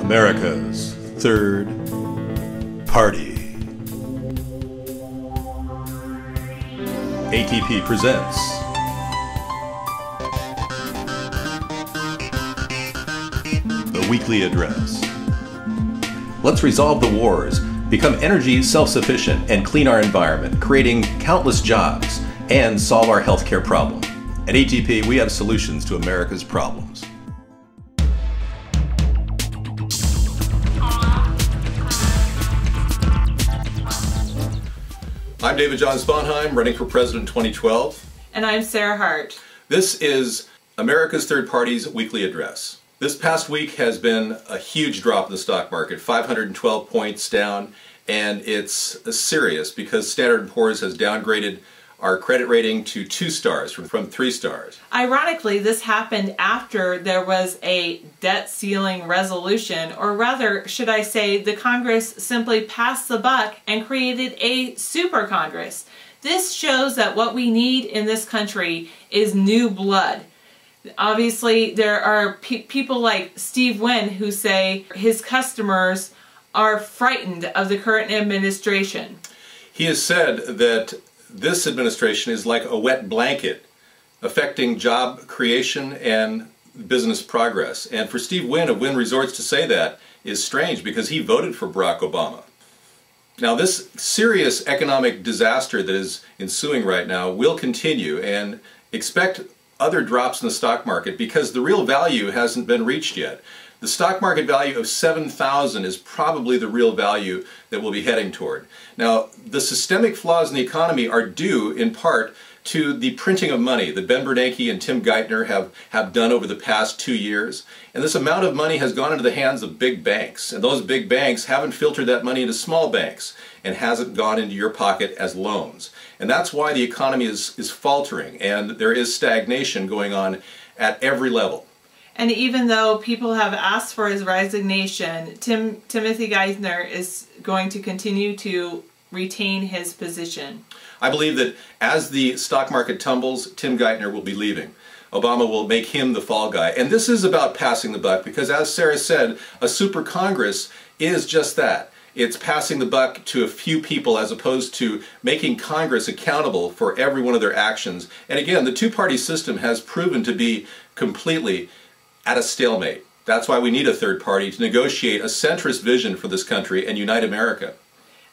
America's Third Party. ATP presents the Weekly Address. Let's resolve the wars, become energy self-sufficient, and clean our environment, creating countless jobs, and solve our healthcare problem. At ATP, we have solutions to America's problems. I'm David John Sponheim, running for President in 2012. And I'm Sarah Hart. This is America's Third Party's Weekly Address. This past week has been a huge drop in the stock market, 512 points down, and it's serious because Standard & Poor's has downgraded our credit rating to 2 stars from 3 stars. Ironically, this happened after there was a debt ceiling resolution, or rather, should I say, the Congress simply passed the buck and created a super Congress. This shows that what we need in this country is new blood. Obviously, there are people like Steve Wynn who say his customers are frightened of the current administration. He has said that this administration is like a wet blanket affecting job creation and business progress. And for Steve Wynn of Wynn Resorts to say that is strange because he voted for Barack Obama. Now, this serious economic disaster that is ensuing right now will continue, and expect other drops in the stock market because the real value hasn't been reached yet. The stock market value of 7,000 is probably the real value that we'll be heading toward. Now, the systemic flaws in the economy are due in part to the printing of money that Ben Bernanke and Tim Geithner have done over the past 2 years. And this amount of money has gone into the hands of big banks. And those big banks haven't filtered that money into small banks and hasn't gone into your pocket as loans. And that's why the economy is faltering and there is stagnation going on at every level. And even though people have asked for his resignation, Timothy Geithner is going to continue to retain his position. I believe that as the stock market tumbles, Tim Geithner will be leaving. Obama will make him the fall guy. And this is about passing the buck because, as Sarah said, a super Congress is just that. It's passing the buck to a few people as opposed to making Congress accountable for every one of their actions. And again, the two-party system has proven to be completely at a stalemate. That's why we need a third party to negotiate a centrist vision for this country and unite America.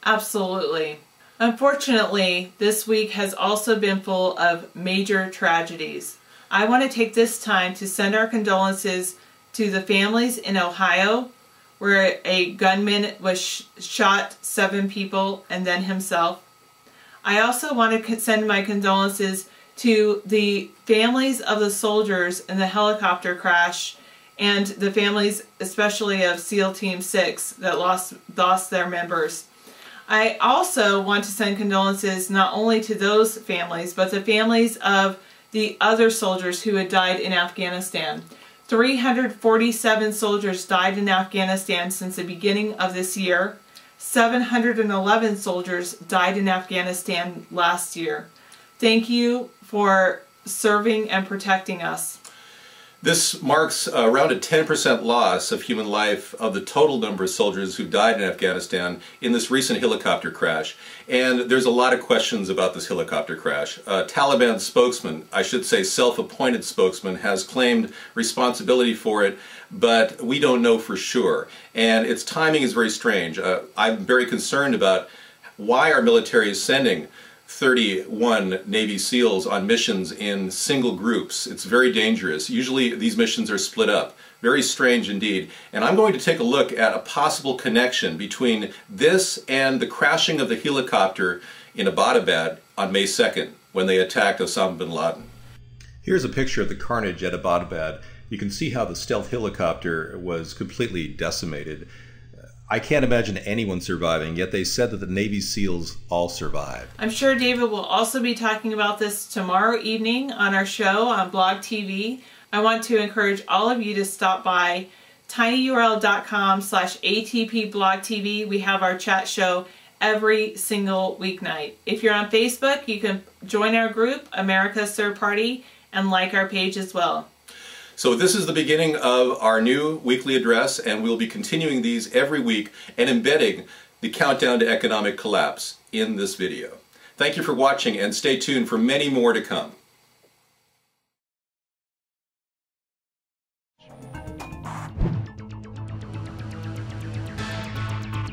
Absolutely. Unfortunately, this week has also been full of major tragedies. I want to take this time to send our condolences to the families in Ohio, where a gunman shot 7 people and then himself. I also want to send my condolences to the families of the soldiers in the helicopter crash and the families especially of SEAL Team 6 that lost their members. I also want to send condolences not only to those families, but the families of the other soldiers who had died in Afghanistan. 347 soldiers died in Afghanistan since the beginning of this year. 711 soldiers died in Afghanistan last year. Thank you for serving and protecting us. This marks around a 10% loss of human life of the total number of soldiers who died in Afghanistan in this recent helicopter crash. And there's a lot of questions about this helicopter crash. Taliban spokesman, I should say self-appointed spokesman, has claimed responsibility for it, but we don't know for sure. And its timing is very strange. I'm very concerned about why our military is sending 31 Navy SEALs on missions in single groups. It's very dangerous. Usually these missions are split up. Very strange indeed. And I'm going to take a look at a possible connection between this and the crashing of the helicopter in Abbottabad on May 2nd when they attacked Osama bin Laden. Here's a picture of the carnage at Abbottabad. You can see how the stealth helicopter was completely decimated. I can't imagine anyone surviving, yet they said that the Navy SEALs all survived. I'm sure David will also be talking about this tomorrow evening on our show on Blog TV. I want to encourage all of you to stop by tinyurl.com/ATPblogtv. We have our chat show every single weeknight. If you're on Facebook, you can join our group, America's Third Party, and like our page as well. So this is the beginning of our new weekly address, and we'll be continuing these every week and embedding the countdown to economic collapse in this video. Thank you for watching, and stay tuned for many more to come.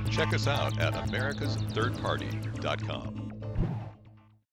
Check us out at americasthirdparty.com.